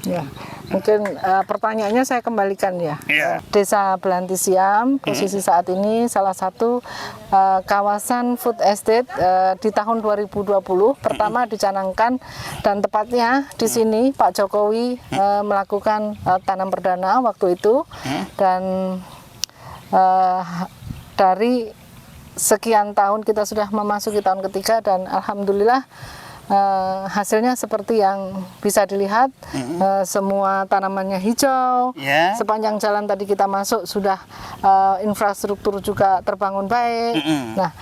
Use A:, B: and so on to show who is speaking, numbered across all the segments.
A: Ya, mungkin pertanyaannya saya kembalikan ya. Desa Belantisiam posisi saat ini salah satu kawasan food estate di tahun 2020 pertama dicanangkan, dan tepatnya di sini Pak Jokowi melakukan tanam perdana waktu itu, dan dari sekian tahun kita sudah memasuki tahun ketiga, dan alhamdulillah hasilnya seperti yang bisa dilihat. Semua tanamannya hijau, sepanjang jalan tadi kita masuk sudah infrastruktur juga terbangun baik. Nah,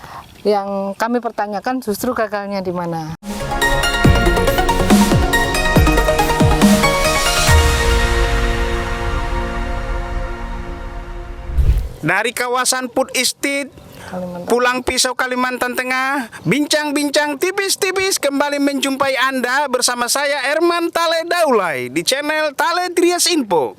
A: yang kami pertanyakan justru gagalnya di mana.
B: Dari kawasan Food Estate Pulang Pisau, Kalimantan Tengah, bincang-bincang tipis-tipis kembali menjumpai Anda bersama saya Herman Tale Daulay di channel Tale Trias Info.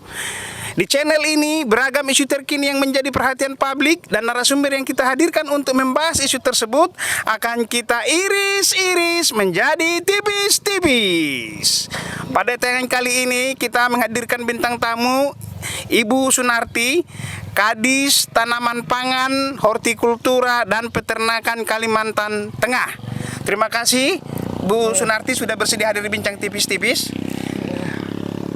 B: Di channel ini beragam isu terkini yang menjadi perhatian publik, dan narasumber yang kita hadirkan untuk membahas isu tersebut akan kita iris-iris menjadi tipis-tipis. Pada tayangan kali ini kita menghadirkan bintang tamu Ibu Sunarti, Kadis Tanaman Pangan, Hortikultura dan Peternakan Kalimantan Tengah. Terima kasih Bu Sunarti sudah bersedia hadir di bincang tipis-tipis.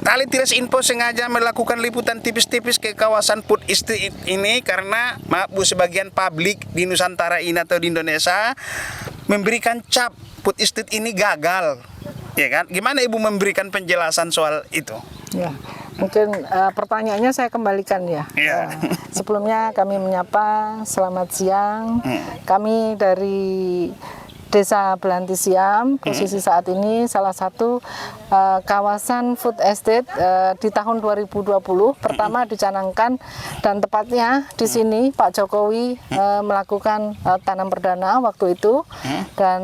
B: Tale Trias Info sengaja melakukan liputan tipis-tipis ke kawasan Food Estate ini karena, maaf Bu, sebagian publik di Nusantara ini atau di Indonesia memberikan cap Food Estate ini gagal, ya kan? Gimana Ibu memberikan penjelasan soal itu?
A: Ya, mungkin pertanyaannya saya kembalikan ya. Sebelumnya kami menyapa, selamat siang. Kami dari Desa Belantisiam posisi saat ini salah satu kawasan food estate di tahun 2020 pertama dicanangkan, dan tepatnya di sini Pak Jokowi melakukan tanam perdana waktu itu, dan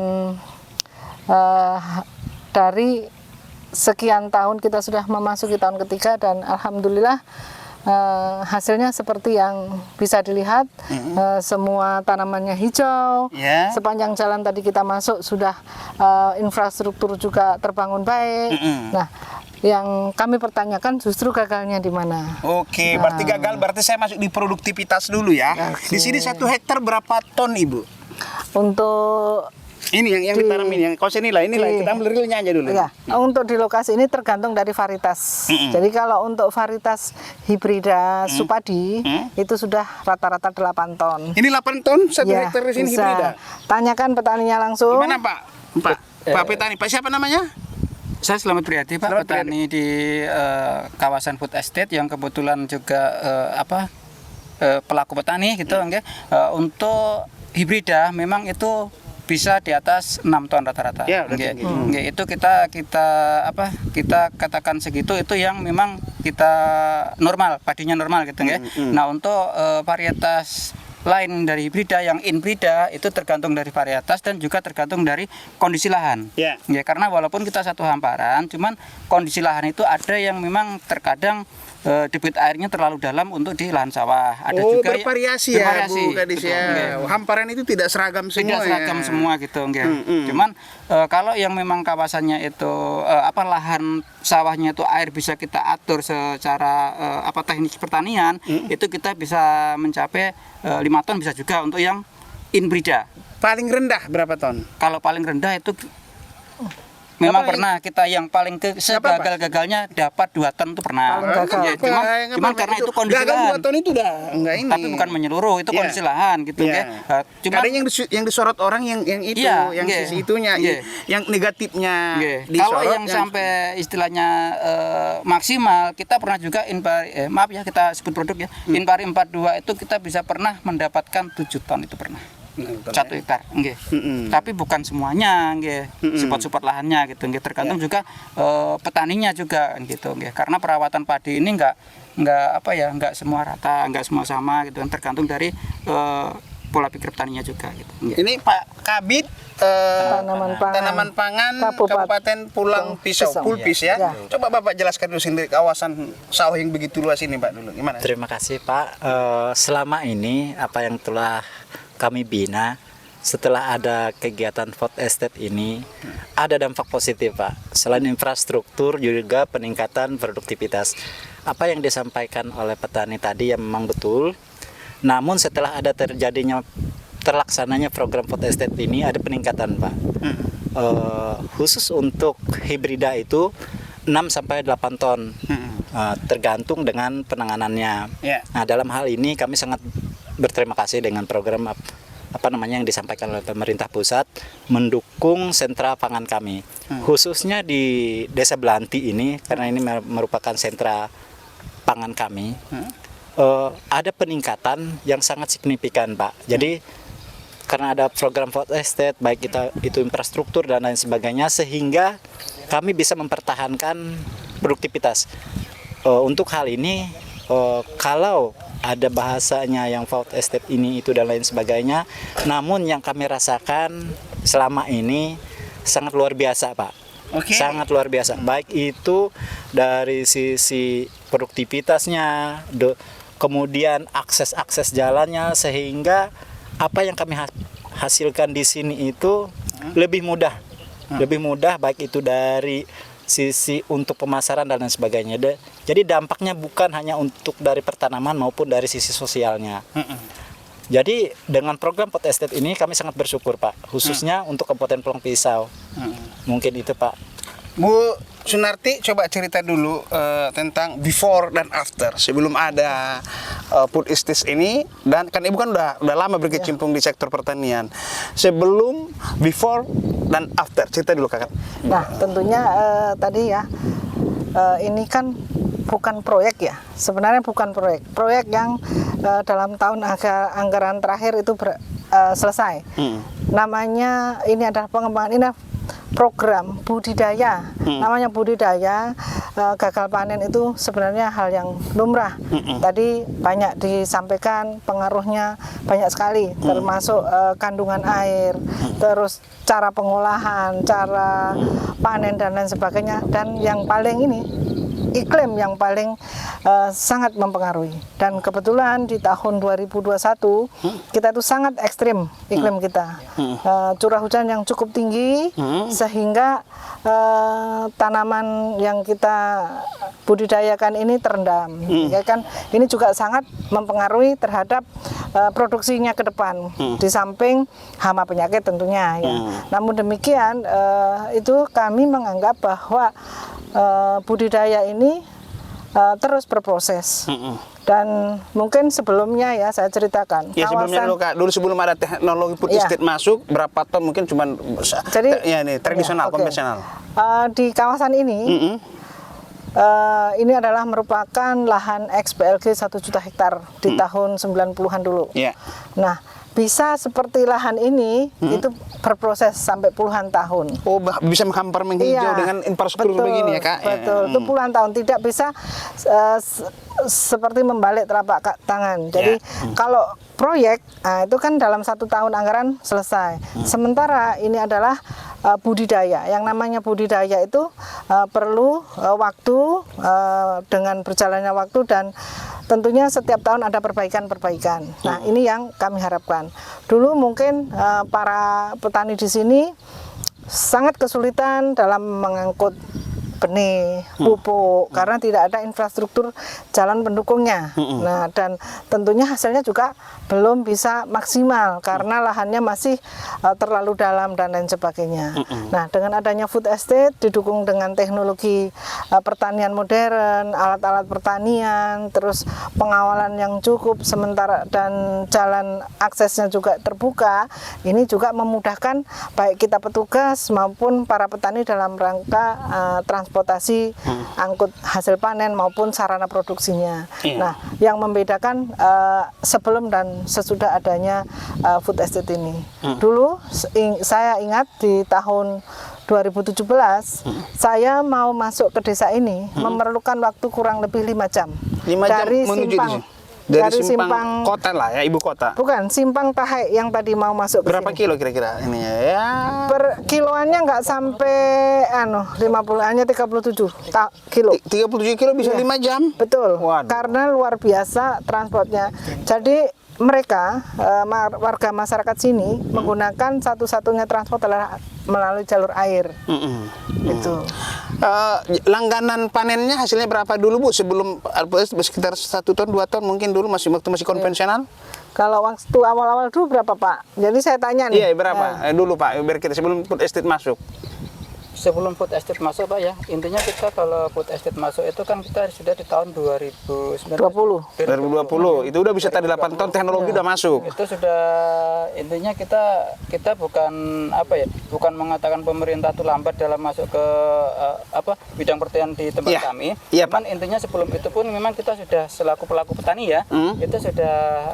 A: dari sekian tahun kita sudah memasuki tahun ketiga, dan alhamdulillah hasilnya seperti yang bisa dilihat. Semua tanamannya hijau, sepanjang jalan tadi kita masuk sudah infrastruktur juga terbangun baik. Nah, yang kami pertanyakan justru gagalnya di mana.
B: Oke, berarti gagal, berarti saya masuk di produktivitas dulu ya. Di sini 1 hektar berapa ton Ibu?
A: Untuk
B: ini yang ditanam ini, yang kau inilah kita ambil realnya aja dulu.
A: Ya, untuk di lokasi ini tergantung dari varietas. Jadi kalau untuk varietas hibrida Supadi itu sudah rata-rata 8 ton.
B: Ini 8 ton 1 hektar di sini hibrida.
A: Tanyakan petaninya langsung.
B: Gimana Pak petani? Pak siapa namanya?
C: Saya Selamat Priyadi, Pak, petani di kawasan Food Estate yang kebetulan juga pelaku petani gitu. Untuk hibrida memang itu bisa di atas 6 ton rata-rata. Itu kita katakan segitu, itu yang memang kita normal, padinya normal gitu nggih. Nah, untuk varietas lain dari hibrida yang inbrida itu tergantung dari varietas dan juga tergantung dari kondisi lahan. Karena walaupun kita satu hamparan, cuman kondisi lahan itu ada yang memang terkadang debit airnya terlalu dalam untuk di lahan sawah. Ada juga
B: bervariasi ya, Bu Kadis ya. Hamparan itu tidak seragam semua.
C: Tidak seragam semua gitu, Cuman kalau yang memang kawasannya itu lahan sawahnya itu air bisa kita atur secara teknik pertanian, itu kita bisa mencapai 5 ton bisa juga untuk yang inbrida.
B: Paling rendah berapa ton?
C: Kalau paling rendah itu memang pernah kita yang paling segagal-gagalnya dapat 2 ton itu pernah. Cuman karena itu kondisi lahan.
B: 2 ton itu udah enggak ini.
C: Tapi bukan menyeluruh, itu kondisi lahan gitu
B: Cuma kadang yang disorot orang yang itu, yang sisi itunya, yang negatifnya disorot.
C: Kalau yang sampai istilahnya maksimal, kita pernah juga kita sebut produk ya. Inpari 42 itu kita bisa pernah mendapatkan 7 ton itu pernah. 1 hektar, tapi bukan semuanya, support lahannya gitu, tergantung juga petaninya juga gitu, karena perawatan padi ini nggak semua rata, nggak semua sama gitu, tergantung dari pola pikir petaninya juga gitu.
B: Ini Pak Kabid tanaman pangan Kabupaten Pulang Pisau, Pulpis ya. Coba Bapak jelaskan dulu sendiri kawasan sawah yang begitu luas ini Pak dulu, gimana?
D: Terima kasih Pak. Selama ini apa yang telah kami bina setelah ada kegiatan food estate ini ada dampak positif Pak. Selain infrastruktur juga peningkatan produktivitas. Apa yang disampaikan oleh petani tadi yang memang betul. Namun setelah ada terlaksananya program food estate ini ada peningkatan Pak. Khusus untuk hibrida itu 6 sampai 8 ton. Tergantung dengan penanganannya. Nah, dalam hal ini kami sangat berterima kasih dengan program yang disampaikan oleh pemerintah pusat mendukung sentra pangan kami. Khususnya di Desa Belanti ini karena ini merupakan sentra pangan kami. Ada peningkatan yang sangat signifikan, Pak. Jadi karena ada program food estate baik itu infrastruktur dan lain sebagainya sehingga kami bisa mempertahankan produktivitas. Untuk hal ini kalau ada bahasanya yang food estate ini itu dan lain sebagainya, namun yang kami rasakan selama ini sangat luar biasa Pak. Sangat luar biasa, baik itu dari sisi produktivitasnya, kemudian akses jalannya, sehingga apa yang kami hasilkan di sini itu lebih mudah, baik itu dari sisi untuk pemasaran dan lain sebagainya. Jadi dampaknya bukan hanya untuk dari pertanaman maupun dari sisi sosialnya. Jadi dengan program food estate ini kami sangat bersyukur Pak, khususnya untuk Kabupaten Pulang Pisau. Mungkin itu Pak.
B: Bu Sunarti coba cerita dulu tentang before dan after sebelum ada food estate ini, dan kan Ibu kan udah lama berkecimpung di sektor pertanian. Sebelum, before dan after, cerita dulu Kakak.
A: Nah, tentunya tadi ya ini kan bukan proyek ya. Sebenarnya bukan proyek. Proyek yang dalam tahun anggaran terakhir itu selesai. Namanya ini adalah pengembangan, ini program budidaya. Namanya budidaya. Gagal panen itu sebenarnya hal yang lumrah. Tadi banyak disampaikan pengaruhnya banyak sekali, termasuk kandungan air, terus cara pengolahan, cara panen dan lain sebagainya. Dan yang paling ini iklim yang paling sangat mempengaruhi. Dan kebetulan di tahun 2021 kita itu sangat ekstrim iklim kita. Curah hujan yang cukup tinggi sehingga tanaman yang kita budidayakan ini terendam. Ya kan, ini juga sangat mempengaruhi terhadap produksinya ke depan. Di samping hama penyakit tentunya ya. Namun demikian itu kami menganggap bahwa budidaya ini terus berproses. Dan mungkin sebelumnya ya saya ceritakan.
B: Ya sebelumnya dulu Kak, dulu sebelum ada teknologi food estate masuk, berapa ton mungkin cuman ya ini tradisional, konvensional.
A: Di kawasan ini ini adalah merupakan lahan ex-BLG 1 juta hektar di tahun 90-an dulu. Nah, bisa seperti lahan ini itu berproses sampai puluhan tahun.
B: Oh, bisa menghampar menghijau dengan infrastruktur begini ya Kak?
A: Betul, itu puluhan tahun, tidak bisa seperti membalik telapak tangan. Jadi kalau proyek, itu kan dalam 1 tahun anggaran selesai. Sementara ini adalah budidaya. Yang namanya budidaya itu perlu waktu, dengan berjalannya waktu, dan tentunya setiap tahun ada perbaikan-perbaikan. Nah, ini yang kami harapkan. Dulu mungkin para petani di sini sangat kesulitan dalam mengangkut benih, pupuk, karena tidak ada infrastruktur jalan pendukungnya. Nah, dan tentunya hasilnya juga belum bisa maksimal karena lahannya masih terlalu dalam dan lain sebagainya. Nah, dengan adanya food estate didukung dengan teknologi pertanian modern, alat-alat pertanian, terus pengawalan yang cukup sementara dan jalan aksesnya juga terbuka, ini juga memudahkan baik kita petugas maupun para petani dalam rangka transportasi angkut hasil panen maupun sarana produksinya. Nah, yang membedakan sebelum dan sesudah adanya food estate ini. Dulu saya ingat di tahun 2017 saya mau masuk ke desa ini memerlukan waktu kurang lebih 5 jam.
B: 5 jam
A: dari
B: menuju
A: simpang.
B: Dari simpang kota lah ya, ibu kota.
A: Bukan, simpang Tahai yang tadi mau masuk ke
B: berapa
A: sini.
B: kilo kira-kira ini ya?
A: Per kiloannya nggak sampai 50, hanya 37 kilo.
B: 37 kilo bisa 5 jam?
A: Betul.
B: Waduh.
A: Karena luar biasa transportnya. Jadi mereka warga masyarakat sini menggunakan satu-satunya transport adalah melalui jalur air. Itu.
B: Langganan panennya hasilnya berapa dulu Bu? Sebelum sekitar 1 ton 2 ton mungkin dulu masih konvensional?
A: Kalau waktu awal-awal dulu berapa Pak? Jadi saya tanya nih.
B: Iya berapa dulu Pak? Biar kita sebelum food estate masuk.
C: Sebelum food estate masuk Pak ya, intinya kita kalau food estate masuk itu kan kita sudah di tahun 2020.
B: 2020 itu udah bisa tadi 8 ton teknologi udah masuk.
C: Itu sudah intinya kita bukan apa ya, bukan mengatakan pemerintah itu lambat dalam masuk ke bidang pertanian di tempat kami.
B: Iya,
C: Cuman intinya sebelum itu pun memang kita sudah selaku pelaku petani ya, kita sudah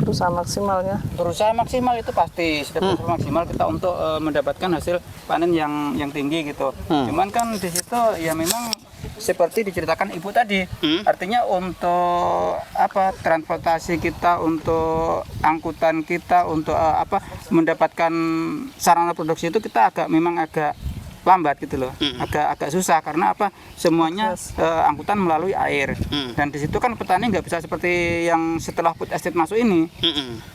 A: berusaha maksimalnya.
C: Berusaha maksimal itu pasti sudah berusaha maksimal kita untuk mendapatkan hasil panen yang tinggi gitu. Cuman kan di situ ya memang seperti diceritakan Ibu tadi, artinya untuk transportasi kita, untuk angkutan kita, untuk mendapatkan sarana produksi itu kita memang agak lambat gitu loh, agak susah karena semuanya angkutan melalui air, dan di situ kan petani nggak bisa seperti yang setelah food estate masuk ini.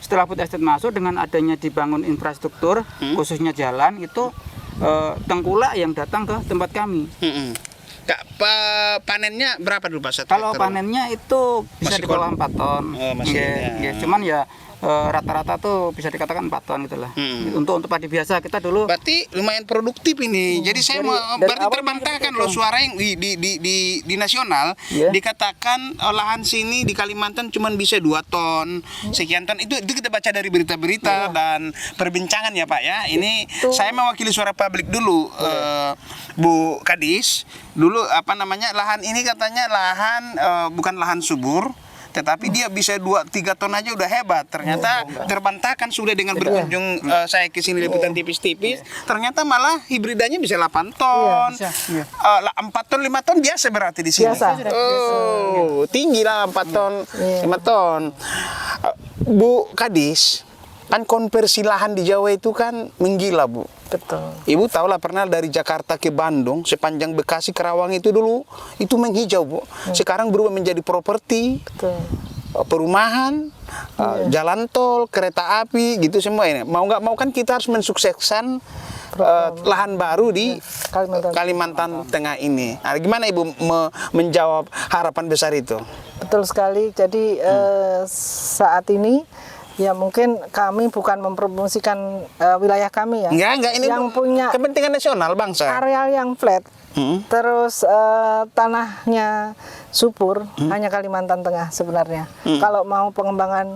C: Setelah food estate masuk dengan adanya dibangun infrastruktur khususnya jalan itu tengkulak yang datang ke tempat kami.
B: Panennya berapa dulu Pak?
C: Kalau panennya itu bisa di bawah 4 ton. Cuman ya rata-rata tuh bisa dikatakan 4 ton gitu lah. Untuk padi biasa kita dulu.
B: Berarti lumayan produktif ini. Jadi saya berarti terbantahkan loh suara yang di nasional dikatakan olahan sini di Kalimantan cuma bisa 2 ton sekian ton. Itu kita baca dari berita-berita dan perbincangan ya Pak ya. Ini saya mewakili suara publik dulu, Bu Kadis. Dulu lahan ini katanya lahan bukan lahan subur, tetapi dia bisa 2-3 ton aja udah hebat. Ternyata terbantahkan sudah dengan berkunjung saya ke sini liputan tipis-tipis. Ternyata malah hibridanya bisa 8 ton, 4 ton, 5 ton biasa berarti di sini.
A: Biasa.
B: Oh, tinggi lah 4 ton, 5 ton. Bu Kadis, kan konversi lahan di Jawa itu kan menggila Bu.
A: Betul.
B: Ibu tahu lah pernah dari Jakarta ke Bandung sepanjang Bekasi Kerawang itu dulu itu menghijau Bu. Sekarang berubah menjadi properti, perumahan, jalan tol, kereta api gitu semua ini. Mau nggak mau kan kita harus mensukseskan lahan baru di Kalimantan Tengah ini. Nah, gimana Ibu menjawab harapan besar itu?
A: Betul sekali. Jadi saat ini ya mungkin kami bukan mempromosikan wilayah kami ya.
B: Enggak, ini
A: yang punya
B: kepentingan nasional bangsa.
A: Areal yang flat, terus tanahnya subur, hanya Kalimantan Tengah sebenarnya. Kalau mau pengembangan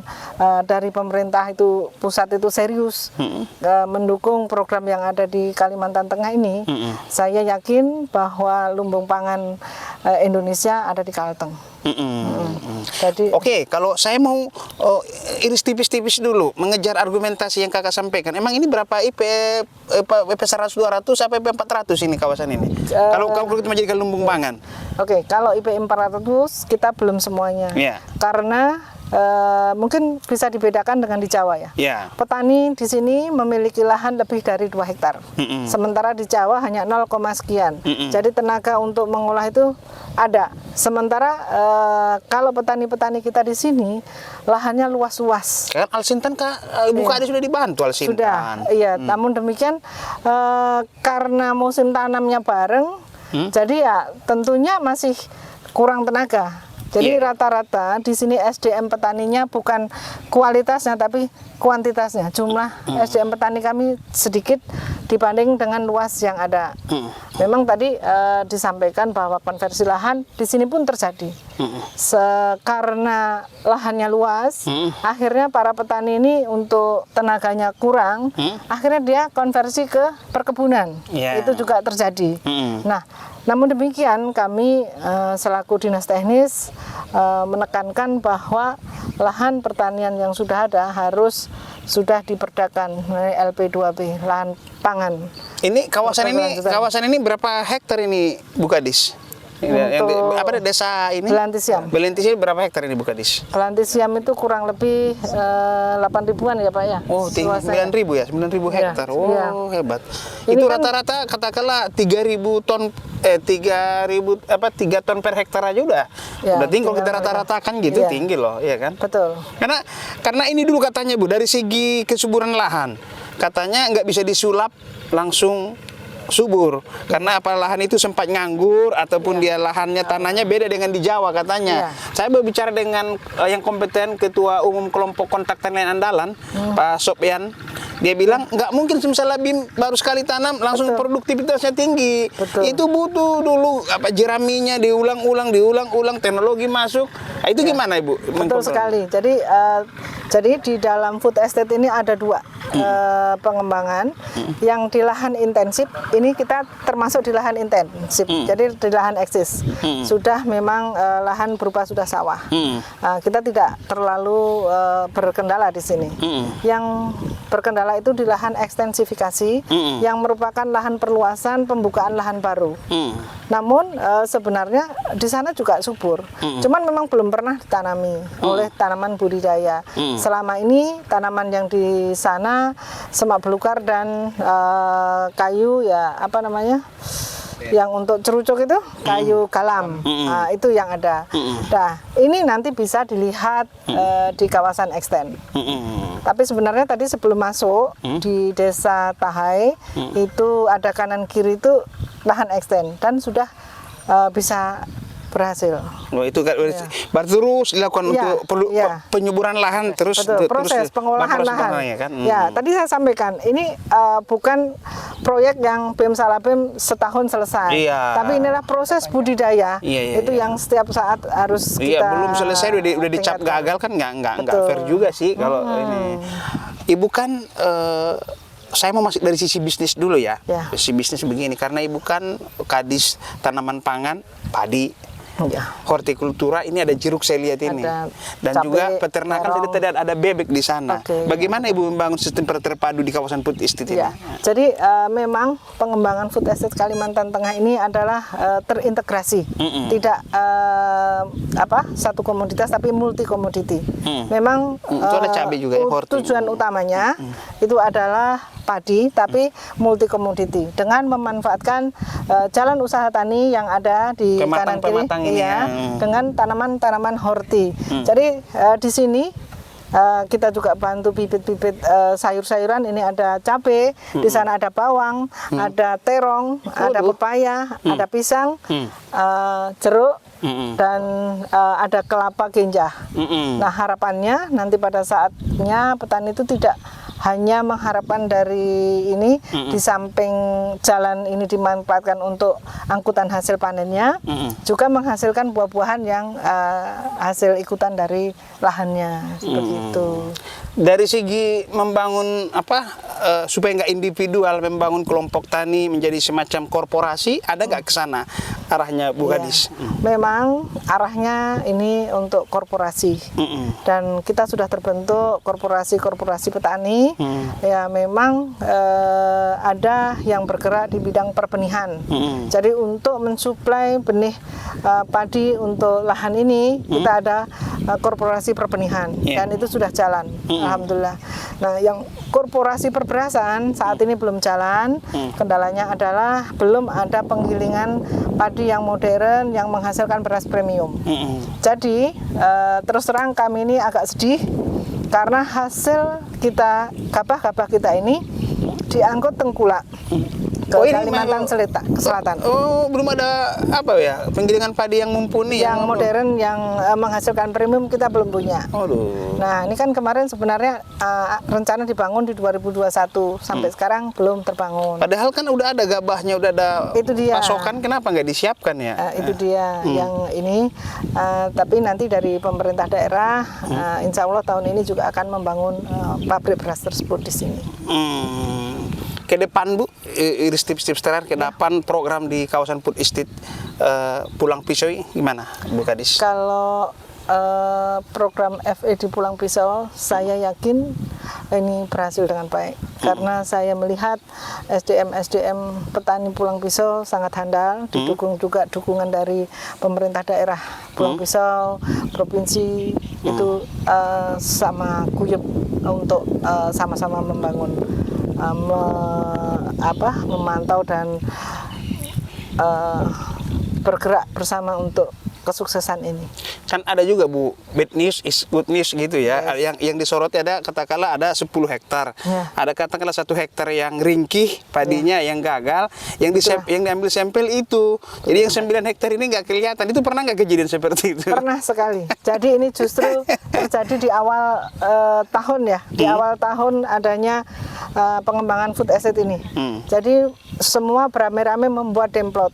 A: dari pemerintah itu pusat itu serius mendukung program yang ada di Kalimantan Tengah ini, saya yakin bahwa lumbung pangan Indonesia ada di Kalteng. Jadi,
B: Oke, kalau saya mau iris tipis-tipis dulu mengejar argumentasi yang kakak sampaikan. Emang ini berapa IP 100, 200, apa IP 400 ini kawasan ini? Kalau kita menjadikan lumbung pangan.
A: Oke, kalau IP 400 kita belum semuanya. Karena mungkin bisa dibedakan dengan di Jawa ya. Petani di sini memiliki lahan lebih dari 2 hektar. Sementara di Jawa hanya 0, sekian. Jadi tenaga untuk mengolah itu ada. Sementara kalau petani-petani kita di sini lahannya luas-luas.
B: Kan Alsintan Ibu Kadis sudah dibantu Alsintan.
A: Sudah, iya. Namun demikian karena musim tanamnya bareng, jadi ya tentunya masih kurang tenaga. Jadi rata-rata di sini SDM petaninya bukan kualitasnya tapi kuantitasnya. Jumlah SDM petani kami sedikit dibanding dengan luas yang ada. Memang tadi disampaikan bahwa konversi lahan di sini pun terjadi. Karena lahannya luas, akhirnya para petani ini untuk tenaganya kurang, akhirnya dia konversi ke perkebunan. Itu juga terjadi. Nah, namun demikian kami selaku dinas teknis menekankan bahwa lahan pertanian yang sudah ada harus sudah diperdakan melalui LP2B, lahan pangan.
B: Ini kawasan ini berapa hektar ini Bu Kadis? Apa desa ini?
A: Belantisiam.
B: Belantisiam berapa hektar ini Bu Kadis?
A: Belantisiam itu kurang lebih 8.000-an ya Pak ya.
B: Oh, 9.000 ya, 9.000 hektar. Oh,
A: iya.
B: hebat.
A: Ini
B: Itu
A: kan-
B: rata-rata katakanlah 3.000 ton 3 ton per hektar aja udah.
A: Ya,
B: Udah tinggi kalau kita
A: tinggal
B: rata-ratakan gitu,
A: Iya.
B: tinggi loh, ya kan?
A: Betul.
B: Karena ini dulu katanya Bu, dari segi kesuburan lahan, katanya nggak bisa disulap langsung subur karena apa lahan itu sempat nganggur ataupun dia lahannya tanahnya beda dengan di Jawa katanya. Saya berbicara dengan yang kompeten Ketua Umum Kelompok Kontak Tanian Andalan Pak Sopyan, dia bilang nggak mungkin simsalabim baru sekali tanam langsung produktivitasnya tinggi. Itu butuh dulu apa jeraminya diulang-ulang teknologi masuk. Nah, itu gimana Ibu?
A: Betul sekali. Jadi di dalam food estate ini ada dua pengembangan. Yang di lahan intensif ini kita termasuk di lahan intensif. Jadi di lahan eksis sudah memang lahan berupa sudah sawah. Kita tidak terlalu berkendala di sini. Yang berkendala itu di lahan ekstensifikasi yang merupakan lahan perluasan pembukaan lahan baru. Namun sebenarnya di sana juga subur. Cuman memang belum pernah ditanami oleh tanaman budidaya. Selama ini tanaman yang di sana semak belukar dan kayu ya apa namanya? Yang untuk cerucuk itu kayu galam. Nah, itu yang ada. Nah, ini nanti bisa dilihat di kawasan extend. Tapi sebenarnya tadi sebelum masuk di Desa Tahai itu ada kanan kiri itu lahan extend dan sudah bisa berhasil.
B: Oh, itu kan berarti terus dilakukan untuk penyuburan lahan terus.
A: Betul, proses pengolahan lahan.
B: Ya, kan?
A: Ya, tadi saya sampaikan ini bukan proyek yang BEM Salabim setahun selesai. Tapi inilah proses budidaya. Itu yang setiap saat harus kita
B: belum selesai udah dicap gagal kan nggak fair juga sih kalau ini. Ibu kan saya mau masuk dari sisi bisnis dulu ya. Sisi bisnis begini karena Ibu kan Kadis tanaman pangan, padi. Hortikultura ini ada jeruk saya lihat ini dan cabai, juga peternakan tadi ada bebek di sana. Bagaimana Ibu membangun sistem terpadu di kawasan food estate ini?
A: Jadi memang pengembangan food estate Kalimantan Tengah ini adalah terintegrasi, tidak satu komoditas tapi multi komoditi. Memang
B: itu ada cabai juga ya,
A: tujuan utamanya itu adalah padi tapi multi komoditi dengan memanfaatkan jalan usaha tani yang ada di kanan kiri. Dengan tanaman-tanaman horti. Jadi di sini kita juga bantu bibit-bibit sayur-sayuran. Ini ada cabai, di sana ada bawang, ada terong, ada pepaya, ada pisang, jeruk, dan ada kelapa genjah. Nah harapannya nanti pada saatnya petani itu tidak hanya mengharapkan dari ini di samping jalan ini dimanfaatkan untuk angkutan hasil panennya, juga menghasilkan buah-buahan yang hasil ikutan dari lahannya seperti itu.
B: Dari segi membangun supaya nggak individual, membangun kelompok tani menjadi semacam korporasi, ada nggak ke sana arahnya Bu Kadis?
A: Memang arahnya ini untuk korporasi dan kita sudah terbentuk korporasi petani. Ya memang ada yang bergerak di bidang perbenihan. Jadi untuk mensuplai benih padi untuk lahan ini kita ada korporasi perbenihan dan itu sudah jalan. Alhamdulillah. Nah, yang korporasi perberasan saat ini belum jalan. Kendalanya adalah belum ada penggilingan padi yang modern yang menghasilkan beras premium. Jadi terus terang kami ini agak sedih karena hasil kita gabah kita ini diangkut tengkulak ke Kalimantan Selatan.
B: Oh, belum ada penggilingan padi yang mumpuni
A: yang modern yang menghasilkan premium kita belum punya. Nah, ini kan kemarin sebenarnya rencana dibangun di 2021 sampai sekarang belum terbangun.
B: Padahal kan udah ada gabahnya, udah ada pasokan, kenapa nggak disiapkan ya?
A: Itu dia yang ini. Tapi nanti dari pemerintah daerah, insya Allah tahun ini juga akan membangun pabrik beras tersebut di sini.
B: Ke depan Bu, iris tips-tips terakhir ke depan program di kawasan food estate Pulang Pisau gimana Bu Kadis?
A: Kalau program FE di Pulang Pisau, saya yakin ini berhasil dengan baik. Karena saya melihat SDM petani Pulang Pisau sangat handal, didukung juga dukungan dari pemerintah daerah Pulang Pisau, provinsi, itu sama guyup untuk sama-sama membangun, memantau dan bergerak bersama untuk kesuksesan ini.
B: Kan ada juga Bu, bad news is good news gitu ya. Yang disoroti ada katakanlah ada 10 hektar. Ada katakanlah 1 hektar yang ringkih padinya yang gagal, yang diambil sampel itu. Jadi yang 9 hektar ini nggak kelihatan. Itu pernah nggak kejadian seperti itu?
A: Pernah sekali. Jadi ini justru terjadi di awal tahun ya. Di awal tahun adanya pengembangan food estate ini. Jadi semua beramai-ramai membuat demplot.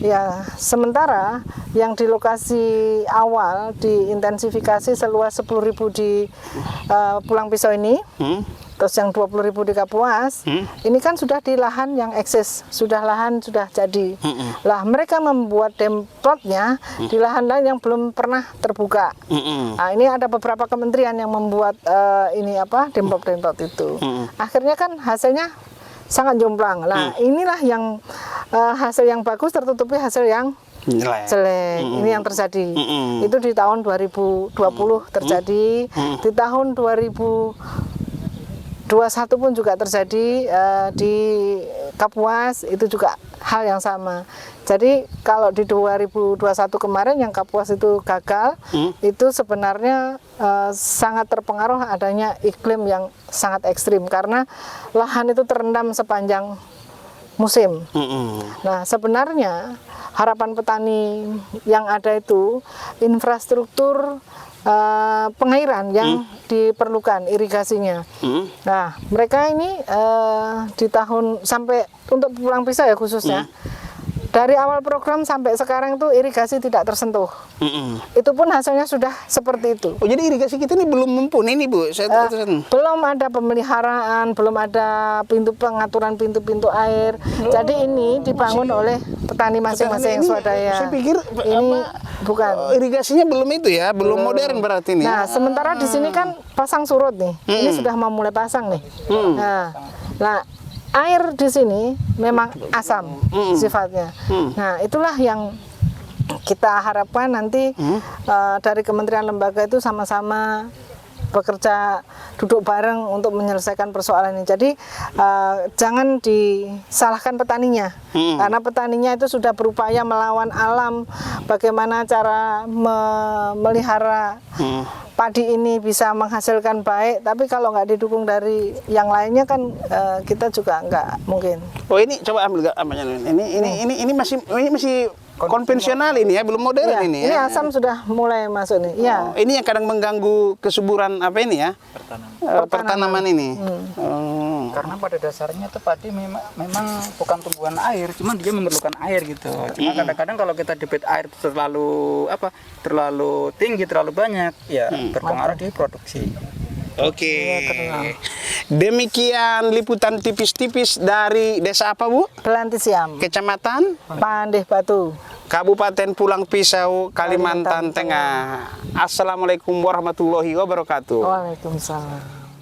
A: Ya, sementara yang di lokasi awal diintensifikasi seluas 10.000 di Pulang Pisau ini, terus yang 20.000 di Kapuas, ini kan sudah di lahan yang eksis, lahan sudah jadi. Lah mereka membuat demplotnya di lahan-lahan yang belum pernah terbuka. Nah, ini ada beberapa kementerian yang membuat demplot itu. Akhirnya kan hasilnya sangat jomplang. Nah, inilah yang hasil yang bagus tertutupi hasil yang jelek. Ini yang terjadi. Itu di tahun 2020 terjadi, di tahun 2021 pun juga terjadi, di Kapuas itu juga hal yang sama. Jadi kalau di 2021 kemarin yang Kapuas itu gagal, itu sebenarnya sangat terpengaruh adanya iklim yang sangat ekstrim karena lahan itu terendam sepanjang musim. Nah, sebenarnya harapan petani yang ada itu infrastruktur pengairan yang diperlukan, irigasinya. Nah, mereka ini di tahun sampai untuk Pulang Pisau ya khususnya, dari awal program sampai sekarang itu irigasi tidak tersentuh. Itu pun hasilnya sudah seperti itu.
B: Oh, jadi irigasi kita ini belum mumpuni nih Bu?
A: Belum ada pemeliharaan, belum ada pengaturan pintu-pintu air. Jadi ini dibangun oleh petani masing-masing swadaya.
B: Saya pikir
A: ini bukan.
B: Irigasinya belum itu ya, belum modern berarti nih.
A: Nah, sementara di sini kan pasang surut nih. Ini sudah mau mulai pasang nih. Nah, air di sini memang asam sifatnya. Nah, itulah yang kita harapkan nanti dari kementerian lembaga itu sama-sama bekerja, duduk bareng untuk menyelesaikan persoalan ini. Jadi jangan disalahkan petaninya, karena petaninya itu sudah berupaya melawan alam, bagaimana cara memelihara padi ini bisa menghasilkan baik, tapi kalau nggak didukung dari yang lainnya kan kita juga nggak mungkin.
B: Oh, ini coba ambil gambarnya. Ini masih konvensional ini ya, belum modern
A: Ya,
B: ini
A: ini
B: ya.
A: asam sudah mulai masuk nih. Ya.
B: Oh, ini yang kadang mengganggu kesuburan apa ini ya? Pertanaman ini.
C: Karena pada dasarnya itu padi memang bukan tumbuhan air, cuman dia memerlukan air gitu. Cuma kadang-kadang kalau kita debit air terlalu tinggi, terlalu banyak, ya berpengaruh di produksi.
B: Oke. Demikian liputan tipis-tipis dari desa apa Bu?
A: Belantisiam,
B: Kecamatan
A: Pandeh Batu,
B: Kabupaten Pulang Pisau, Kalimantan Tengah. Assalamualaikum warahmatullahi wabarakatuh.
A: Waalaikumsalam.